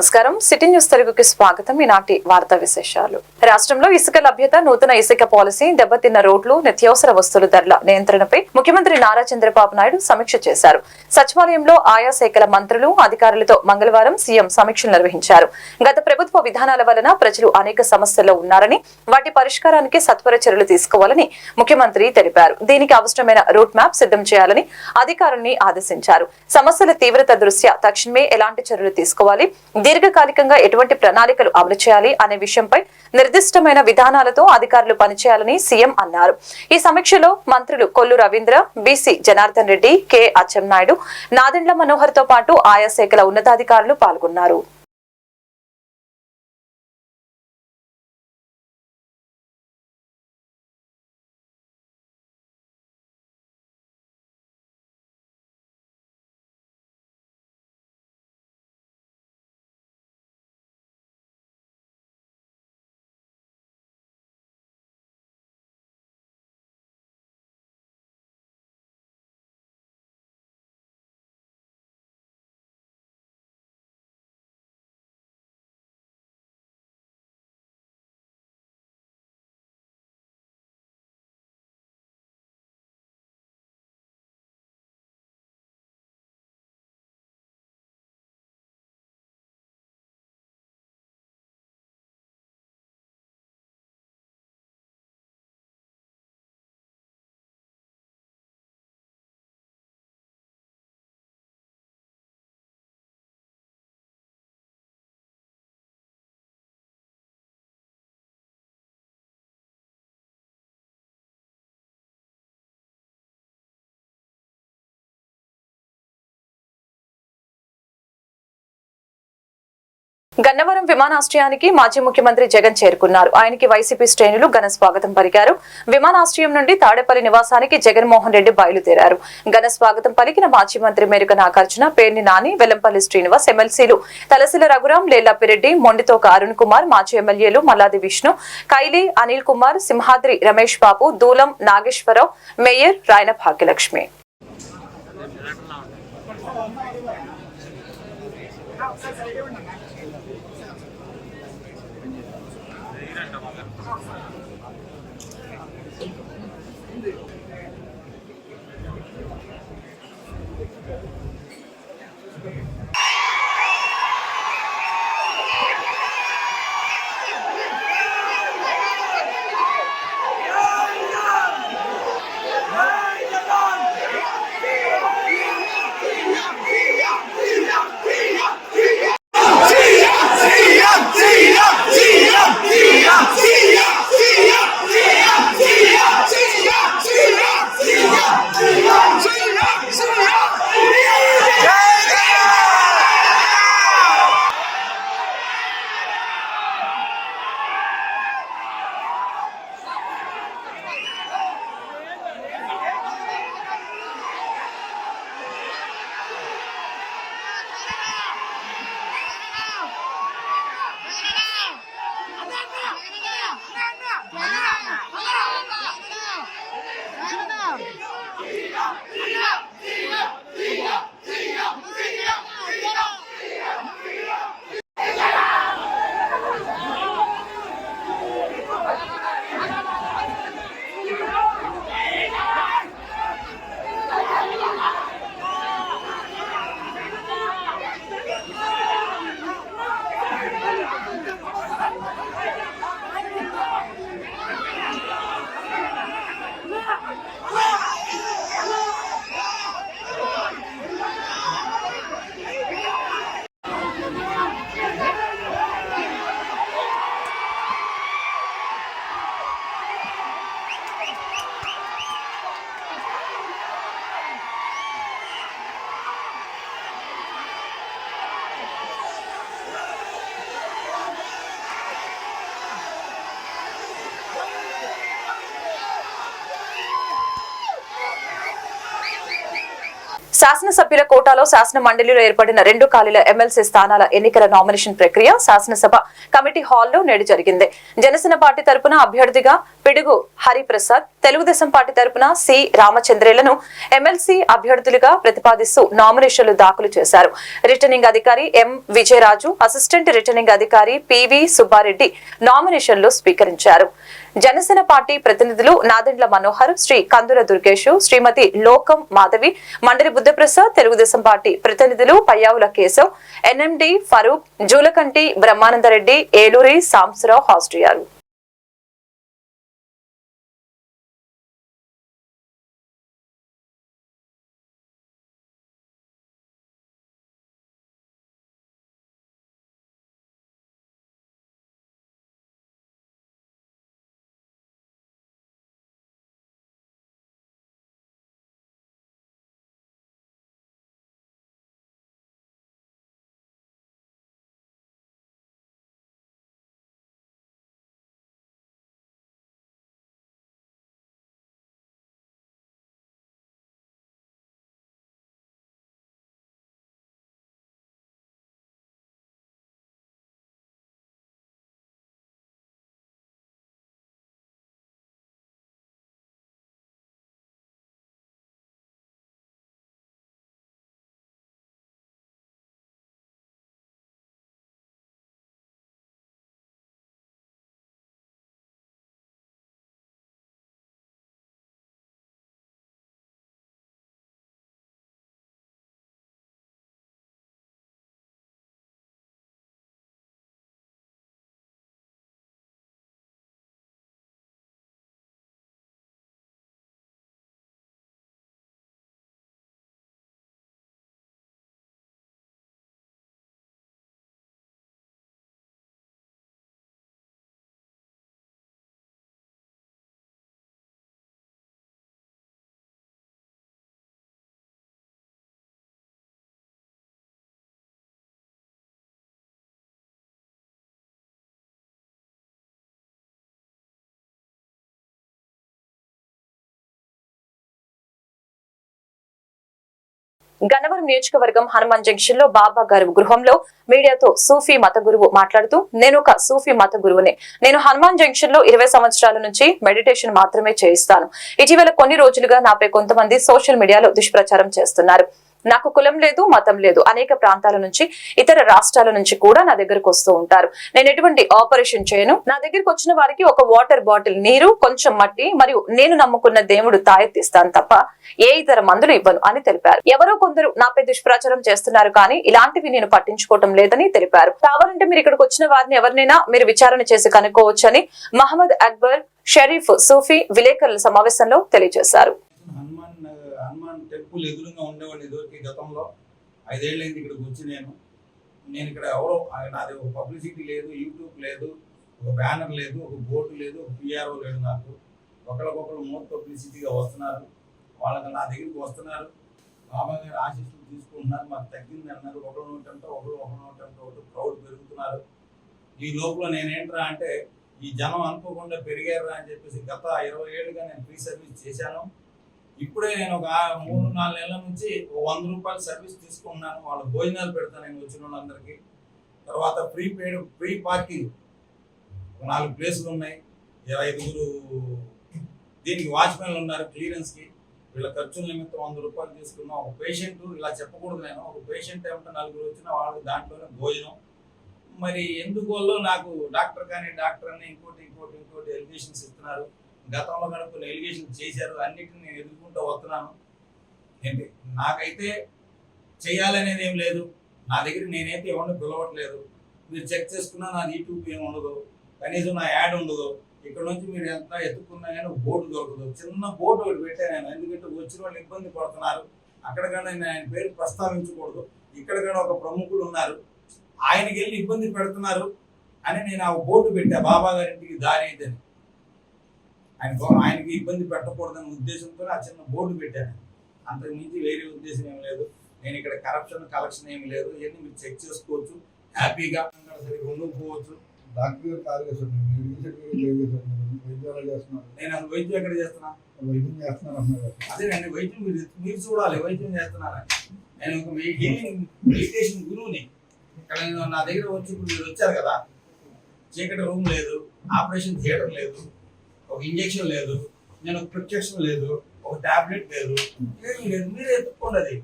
నమస్కారం. City news తెలుగుకి స్వాగతం. ఈనాటి వార్తా విశేషాలు. రాష్ట్రంలో ఇసుక లభ్యత, నూతన ఇసుక పాలసీ, దెబ్బతిన్న రోడ్లు, నిత్యావసర వస్తువుల ధరల నియంత్రణపై ముఖ్యమంత్రి నారా చంద్రబాబు నాయుడు సమీక్ష చేశారు. సచివాలయంలో ఆయా శాఖల మంత్రులు, అధికారులతో మంగళవారం సీఎం సమీక్షలు నిర్వహించారు. గత ప్రభుత్వ విధానాల వలన ప్రజలు అనేక సమస్యల్లో ఉన్నారని, వాటి పరిష్కారానికి సత్వర చర్యలు తీసుకోవాలని ముఖ్యమంత్రి తెలిపారు. దీనికి అవసరమైన రూట్ మ్యాప్ సిద్ధం చేయాలని అధికారుల్ని ఆదేశించారు. సమస్యల తీవ్రత దృష్ట్యా తక్షణమే ఎలాంటి చర్యలు తీసుకోవాలి, దీర్ఘకాలికంగా ఎటువంటి ప్రణాళికలు అమలు చేయాలి అనే విషయంపై నిర్దిష్టమైన విధానాలతో అధికారులు పనిచేయాలని సీఎం అన్నారు. ఈ సమీక్షలో మంత్రులు కొల్లు రవీంద్ర, బీసీ జనార్దన్ రెడ్డి, కె అచ్చెన్నాయుడు, నాదెండ్ల మనోహర్ తో పాటు ఆయా శాఖల ఉన్నతాధికారులు పాల్గొన్నారు. గన్నవరం విమానాశ్రయానికి మాజీ ముఖ్యమంత్రి జగన్ చేరుకున్నారు. ఆయనకి వైసీపీ శ్రేణులు ఘన స్వాగతం పలికారు. విమానాశ్రయం నుండి తాడేపల్లి నివాసానికి జగన్మోహన్ రెడ్డి బయలుదేరారు. ఘన స్వాగతం పలికిన మాజీ మంత్రి మేరుక నాగార్జున, పేర్ని నాని, వెల్లంపల్లి శ్రీనివాస్, ఎమ్మెల్సీలు తలసిల రఘురాం, లేళ్లపిరెడ్డి, మొండితోక అరుణ్ కుమార్, మాజీ ఎమ్మెల్యేలు మల్లాది విష్ణు, కైలి అనిల్ కుమార్, సింహాద్రి రమేష్ బాబు, దూలం నాగేశ్వరరావు, మేయర్ రాయన భాగ్యలక్ష్మి. శాసనసభ్యుల కోటాలో శాసన మండలిలో ఏర్పడిన 2 ఖాళీల ఎమ్మెల్సీ స్థానాల ఎన్నికల నామినేషన్ ప్రక్రియ శాసనసభ కమిటీ హాల్లో నేడు జరిగింది. జనసేన పార్టీ తరపున అభ్యర్థిగా పిడుగు హరిప్రసాద్, తెలుగుదేశం పార్టీ తరపున సి రామచంద్రేలను ఎమ్మెల్సీ అభ్యర్థులుగా ప్రతిపాదిస్తూ నామినేషన్లు దాఖలు చేశారు. రిటర్నింగ్ అధికారి ఎం విజయరాజు, అసిస్టెంట్ రిటర్నింగ్ అధికారి పివి సుబ్బారెడ్డి నామినేషన్లు స్వీకరించారు. జనసేన పార్టీ ప్రతినిధులు నాదెండ్ల మనోహర్, శ్రీ కందుల దుర్గేష్, శ్రీమతి లోకం మాధవి, మండలి బుద్ధప్రసాద్, తెలుగుదేశం పార్టీ ప్రతినిధులు పయ్యావుల కేశవ్, ఎన్ఎండి ఫరూక్, జూలకంటి బ్రహ్మానందరెడ్డి, ఏలూరి సాంబశివరావు హాజరయ్యారు. గన్నవరం నియోజకవర్గం హనుమాన్ జంక్షన్ లో బాబా గారి గృహంలో మీడియాతో సూఫీ మత గురువు మాట్లాడుతూ, నేను ఒక సూఫీ మత గురువుని. నేను హనుమాన్ జంక్షన్ లో 20 సంవత్సరాల నుంచి మెడిటేషన్ మాత్రమే చేయిస్తాను. ఇటీవల కొన్ని రోజులుగా నాపై కొంతమంది సోషల్ మీడియాలో దుష్ప్రచారం చేస్తున్నారు. నాకు కులం లేదు, మతం లేదు. అనేక ప్రాంతాల నుంచి, ఇతర రాష్ట్రాల నుంచి కూడా నా దగ్గరకు వస్తూ ఉంటారు. నేను ఎటువంటి ఆపరేషన్ చేయను. నా దగ్గరకు వచ్చిన వారికి ఒక వాటర్ బాటిల్ నీరు, కొంచెం మట్టి మరియు నేను నమ్ముకున్న దేవుడు తాయెత్తిస్తాను తప్ప ఏ ఇతర మందులు ఇవ్వను అని తెలిపారు. ఎవరో కొందరు నాపై దుష్ప్రచారం చేస్తున్నారు కానీ ఇలాంటివి నేను పట్టించుకోవటం లేదని తెలిపారు. కావాలంటే మీరు ఇక్కడికి వచ్చిన వారిని ఎవరినైనా మీరు విచారణ చేసి కనుక్కోవచ్చని మహమ్మద్ అక్బర్ షరీఫ్ సూఫీ విలేకరుల సమావేశంలో తెలియజేశారు. హనుమాన్ టెంపుల్ ఎదురుగా ఉండేవాడిని ఇదివరకు గతంలో 5 ఏళ్ళైంది ఇక్కడికి వచ్చి నేను ఇక్కడ ఎవరో నాది ఒక పబ్లిసిటీ లేదు, యూట్యూబ్ లేదు, ఒక బ్యానర్ లేదు, ఒక బోర్డు లేదు, ఒక పిఆర్ఓ లేదు. నాకు ఒకరికొకరు మోర్ పబ్లిసిటీగా వస్తున్నారు. వాళ్ళకి నా దగ్గరికి వస్తున్నారు, బాబా గారి ఆశీస్సులు తీసుకుంటున్నారు. మాకు తగ్గింది అన్నారు. ఒకరు నోటంటే ఒకరు క్రౌడ్ పెరుగుతున్నారు. ఈ లోపల నేనేంట్రా అంటే ఈ జనం అనుకోకుండా పెరిగారా అని చెప్పేసి గత 20 ఏళ్ళుగా నేను ఫ్రీ సర్వీస్ చేశాను. ఇప్పుడే నేను ఒక 3-4 నెలల నుంచి 100 రూపాయలు సర్వీస్ తీసుకున్నాను. వాళ్ళ భోజనాలు పెడతాను నేను వచ్చిన వాళ్ళందరికీ. తర్వాత ఫ్రీ పార్కింగ్ 4 ప్లేసులు ఉన్నాయి. 5 దీనికి వాచ్మెన్లు ఉన్నారు క్లియరెన్స్కి. వీళ్ళ ఖర్చుల నిమిత్తం 100 రూపాయలు తీసుకున్నాం. ఒక పేషెంట్ ఇలా చెప్పకూడదు, నేను ఒక పేషెంట్ ఏమంటే 4 వచ్చినా వాళ్ళకి దాంట్లోనే భోజనం. మరి ఎందువల్ల నాకు డాక్టర్ అని ఇంకోటి ఎలిగేషన్స్ ఇస్తున్నారు. గతంలో కూడా కొన్ని ఎలిగేషన్ చేశారు. అన్నిటిని నేను ఎదుర్కొంటూ వస్తున్నాను. ఏంటి నాకైతే చేయాలనేది ఏం లేదు. నా దగ్గర నేనైతే ఎవరిని పిలవట్లేదు. మీరు చెక్ చేసుకున్నా నాది యూట్యూబ్ ఏమి ఉండదు, కనీసం నా యాడ్ ఉండదు. ఇక్కడ నుంచి మీరు ఎంత ఎత్తుకున్నా కానీ బోర్డు దొరకదు. చిన్న బోర్డు ఒకటి పెట్టాను నేను, ఎందుకంటే వచ్చిన వాళ్ళు ఇబ్బంది పడుతున్నారు. అక్కడికన్నా నేను ఆయన పేరు ప్రస్తావించకూడదు. ఇక్కడ కూడా ఒక ప్రముఖులు ఉన్నారు, ఆయనకి వెళ్ళి ఇబ్బంది పెడుతున్నారు అని నేను ఆ బోర్డు పెట్టా, బాబా గారింటికి దారి అయితేని. ఆయనకి ఇబ్బంది పెట్టకూడదనే ఉద్దేశంతో ఆ చిన్న బోర్డు పెట్టాను. అంతకు మించి వేరే ఉద్దేశం ఏమి లేదు. నేను ఇక్కడ కలెక్షన్ ఏమి లేదు. ఇవన్నీ మీరు చెక్ చేసుకోవచ్చు హ్యాపీగా. సరిగ్గా ఉండకపోవచ్చు, డాక్టర్ గారు కాదు కదా సార్, మీరు మెడికల్ సర్టిఫికేట్ లేదు కదా సార్, మీరు వైద్యం ఎలా చేస్తున్నారు? నేను అది వైద్యం ఎక్కడ చేస్తున్నా? వైద్యం చేస్తున్నారు అంటున్నారు కదా సార్. అదేనండి, వైద్యం మీరు చూడాలి వైద్యం చేస్తున్నారని. నేను ఒక హీలింగ్ మెడిటేషన్ గురువుని. ఇక్కడ నేను నా దగ్గర వచ్చి ఇప్పుడు మీరు వచ్చారు కదా, చీకటి రూమ్ లేదు, ఆపరేషన్ థియేటర్ లేదు, ఒక ఇంజెక్షన్ లేదు, నేను ఒక ప్రిస్క్రిప్షన్ లేదు, ఒక టాబ్లెట్ లేదు, ఏమీ లేదు. మీరే ఎత్తుక్కోండి అది.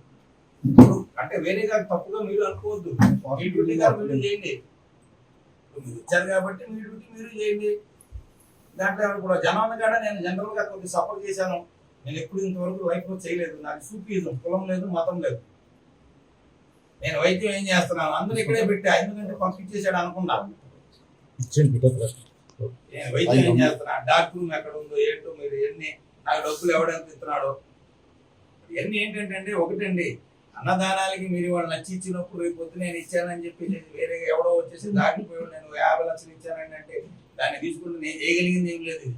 అంటే వేరేగా తప్పుగా మీరు అనుకోవద్దు. మీ డ్యూటీ మీరు చేయండి. మీరు వచ్చారు కాబట్టి మీ డ్యూటీ మీరు చేయండి. దాంట్లో ఎవరు కూడా జనాన్ని కూడా నేను జనరల్గా కొద్దిగా సపోర్ట్ చేశాను. నేను ఎప్పుడు ఇంతవరకు లైఫ్లో చేయలేదు. నాకు సూఫీజం, కులం లేదు, మతం లేదు. నేను వైద్యం ఏం చేస్తున్నాను అందరూ ఇక్కడే పెట్టా, ఎందుకంటే పంపించేసాడు అనుకున్నా. నేను వైద్యం ఏం చేస్తున్నా, డాక్టర్ రూమ్ ఎక్కడ ఉందో ఏంటో, మీరు ఎన్ని నాకు డబ్బులు ఎవడెంత ఇస్తున్నాడో ఇవన్నీ ఏంటంటే ఒకటండి, అన్నదానాలకి మీరు వాళ్ళు నచ్చి ఇచ్చినప్పుడు రేపు పొద్దు నేను ఇచ్చానని చెప్పి వేరేగా ఎవడో వచ్చేసి దాటిపోయాడు నేను 50 లక్షలు ఇచ్చానండి అంటే దాన్ని తీసుకుంటే నేను చేయగలిగింది ఏం లేదు.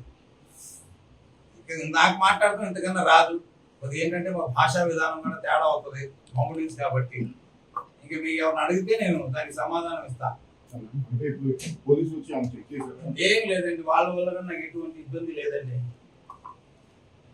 నాకు మాట్లాడటం ఇంతకన్నా రాదు. అది ఏంటంటే మా భాషా విధానం కన్నా తేడా అవుతుంది మమ్మల్ని కాబట్టి. ఇంకా మీకు ఎవరిని అడిగితే నేను దానికి సమాధానం ఇస్తాను. అంటే ఇప్పుడు పోలీసులు వచ్చి ఆమె చెక్ చేశారు. ఏం లేదండి, వాళ్ళ వల్ల నాకు ఎటువంటి ఇబ్బంది లేదండి.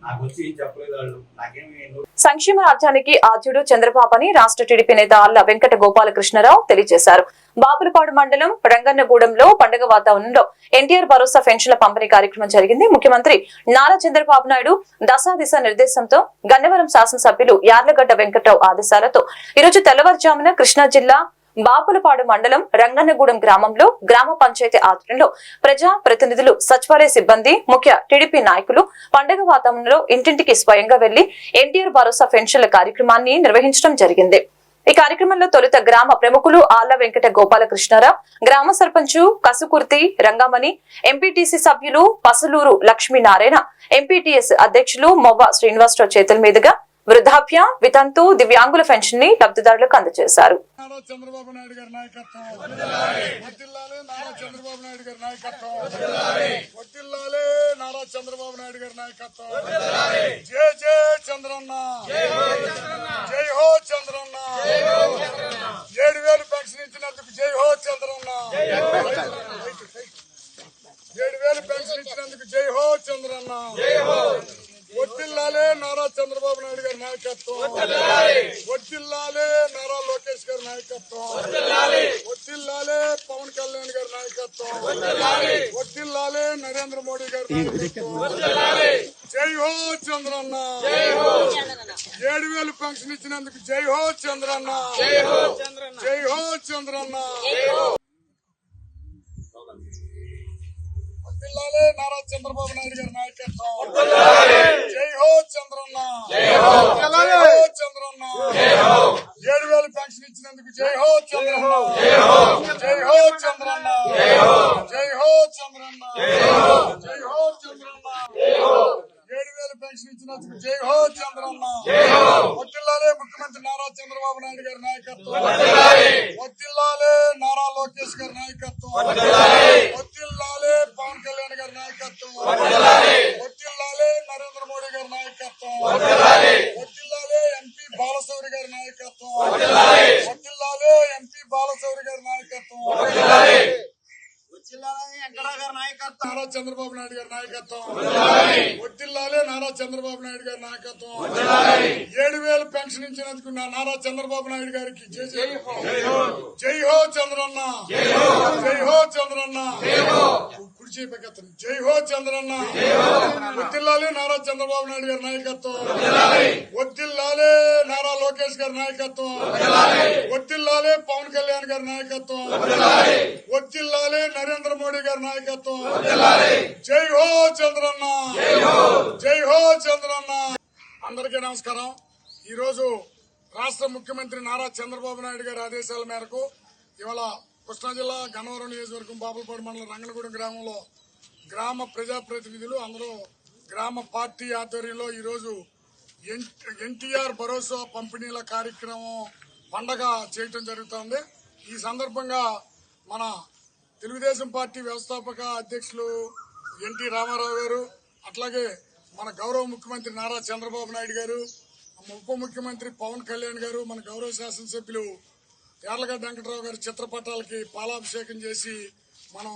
నాకు వచ్చి ఏం చెప్పలేదు వాళ్ళు. నాకేమి సంక్షేమ రాజ్యానికి ఆద్యుడు చంద్రబాబు అని రాష్ట్ర టీడీపీ నేత అల్ల వెంకట గోపాలకృష్ణరావు తెలియజేశారు. బాపులపాడు మండలం రంగన్నగూడెంలో పండుగ వాతావరణంలో ఎన్టీఆర్ భరోసా పెన్షన్ల పంపిణీ కార్యక్రమం జరిగింది. ముఖ్యమంత్రి నారా చంద్రబాబు నాయుడు దశాదిశ నిర్దేశంతో గన్నవరం శాసనసభ్యులు యార్లగడ్డ వెంకట్రావు ఆదేశాలతో ఈరోజు తెల్లవారుజామున కృష్ణా జిల్లా బాపులపాడు మండలం రంగన్నగూడెం గ్రామంలో గ్రామ పంచాయతీ ఆధ్వర్యంలో ప్రజా ప్రతినిధులు, సచివాలయ సిబ్బంది, ముఖ్య టీడీపీ నాయకులు పండుగ వాతావరణంలో ఇంటింటికి స్వయంగా వెళ్లి ఎన్టీఆర్ భరోసా పెన్షన్ల కార్యక్రమాన్ని నిర్వహించడం జరిగింది. ఈ కార్యక్రమంలో తొలుత గ్రామ ప్రముఖులు ఆళ్ల వెంకట గోపాలకృష్ణారావు, గ్రామ సర్పంచ్ కసుకుర్తి రంగమణి, ఎంపీటీసీ సభ్యులు పసలూరు లక్ష్మీనారాయణ, ఎంపీటీఎస్ అధ్యక్షులు మొవ్వ శ్రీనివాసరావు చేతుల మీదుగా వృద్ధాప్య, వితంతు, దివ్యాంగుల పెన్షన్ ని లబ్ధిదారులకు అందజేశారు. చంద్రబాబు నాయుడు గారి నాయకత్వం వర్ధిల్లాలి. నారా చంద్రబాబు నాయుడు గారి నాయకత్వం వర్ధిల్లాలి. నారా చంద్రబాబు నాయుడు గారి నాయకత్వం. జై జై చంద్రన్న, జై హో చంద్రన్న. 7,000 పెన్షన్ ఇచ్చినందుకు జై హో చంద్రన్న. 7,000 పెన్షన్ ఇచ్చినందుకు జై హో చంద్రన్న. వర్ధిల్లాలి. నారా చంద్రబాబు నాయుడు గారి నాయకత్వం వర్ధిల్లాలి. నారా లోకేష్ గారి నాయకత్వం వర్ధిల్లాలి. పవన్ కళ్యాణ్ గారి నాయకత్వం వర్ధిల్లాలి. నరేంద్ర మోడీ గారి నాయకత్వం. జై హో చంద్రన్న. 7,000 పెన్షన్ ఇచ్చినందుకు జై హో చంద్రన్న. జై హో చంద్రన్న. వర్ధిల్లాలి. నారా చంద్రబాబు నాయుడు గారి నాయకత్వం. జై హో చంద్రన్న. జై హో చంద్రన్న. 7,000 పెన్షన్ ఇచ్చినందుకు జై హో చంద్రన్న. జై హో చంద్రన్న. జై హో చంద్రన్న. జై హో చంద్రన్న. 7,000 పెన్షన్ ఇచ్చినందుకు జై హో చంద్రన్న. వర్ధిల్లాలి. ముఖ్యమంత్రి నారా చంద్రబాబు నాయుడు గారి నాయకత్వం వర్ధిల్లాలి. నారా లోకేష్ గారి నాయకత్వం వర్ధిల్లాలి. పవన్ కళ్యాణ్ గారి నాయకత్వం వర్ధిల్లాలి. నరేంద్ర మోడీ గారి నాయకత్వం వర్ధిల్లాలి. ఎంపీ బాలశౌరి గారి నాయకత్వం వర్ధిల్లాలి. ఎంపీ బాలశౌరి గారి నాయకత్వం నారా చంద్రబాబు నాయుడు గారి నాయకత్వం వర్ధిల్లాలి. నారా చంద్రబాబు నాయుడు గారి నాయకత్వం. 7,000 పెన్షన్ ఇచ్చినందుకు నారా చంద్రబాబు నాయుడు గారికి జై హో చంద్రన్న. జై హో చంద్రన్న. కుడి చేపకెత్తండి. జై హో చంద్రన్న. వర్ధిల్లాలి. నారా చంద్రబాబు నాయుడు గారి నాయకత్వం వర్ధిల్లాలి. నారా లోకేష్ గారి నాయకత్వం వర్ధిల్లాలి. పవన్ కళ్యాణ్ గారి నాయకత్వం వర్ధిల్లాలి. నరేంద్ర మోడీ గారి నాయకత్వం. జై హో చంద్రన్న. జై హో చంద్రన్న. అందరికీ నమస్కారం. ఈరోజు రాష్ట్ర ముఖ్యమంత్రి నారా చంద్రబాబు నాయుడు గారి ఆదేశాల మేరకు ఇవాళ కృష్ణా జిల్లా గన్నవరం నియోజకవర్గం బాపులపాడు మండలం రంగనగూడెం గ్రామంలో గ్రామ ప్రజాప్రతినిధులు అందరూ గ్రామ పార్టీ ఆధ్వర్యంలో ఈరోజు ఎన్టీఆర్ భరోసా పంపిణీల కార్యక్రమం పండగ చేయటం జరుగుతోంది. ఈ సందర్భంగా మన తెలుగుదేశం పార్టీ వ్యవస్థాపక అధ్యక్షులు ఎన్టీ రామారావు గారు, అట్లాగే మన గౌరవ ముఖ్యమంత్రి నారా చంద్రబాబు నాయుడు గారు, ఉప ముఖ్యమంత్రి పవన్ కళ్యాణ్ గారు, మన గౌరవ శాసనసభ్యులు యార్లగడ్డ వెంకట్రావు గారి చిత్రపటాలకి పాలాభిషేకం చేసి మనం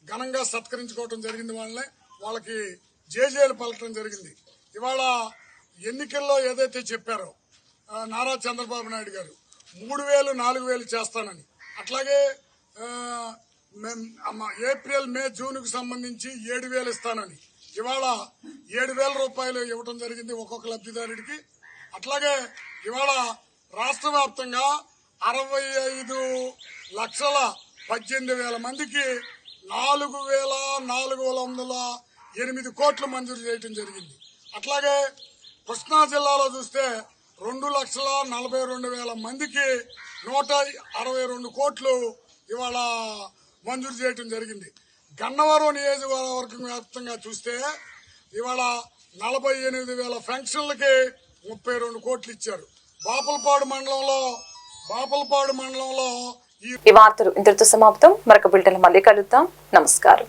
ఘనంగా సత్కరించుకోవటం జరిగింది. వాళ్ళకి జేజేలు పలకడం జరిగింది. ఇవాళ ఎన్నికల్లో ఏదైతే చెప్పారో నారా చంద్రబాబు నాయుడు గారు 3,000 4,000 చేస్తానని, అట్లాగే ఏప్రిల్ మే జూన్కు సంబంధించి 7,000 ఇస్తానని ఇవాళ 7,000 రూపాయలు ఇవ్వటం జరిగింది ఒక్కొక్క లబ్ధిదారుడికి. అట్లాగే ఇవాళ రాష్ట్ర వ్యాప్తంగా 65,18,000 మందికి 4,408 కోట్లు మంజూరు చేయటం జరిగింది. అట్లాగే కృష్ణా జిల్లాలో చూస్తే 2,42,000 మందికి 162 కోట్లు ఇవాళ మంజూరు చేయటం జరిగింది. గన్నవరం నియోజకవర్గం వ్యాప్తంగా చూస్తే ఇవాళ 48,000 పెన్షన్లకి 32 కోట్లు ఇచ్చారు. బాపలపాడు మండలంలో ఈ వార్తలు ఇంతటితో సమాప్తం. మరొక బిల్టన్ మళ్ళీ కలుద్దాం. నమస్కారం.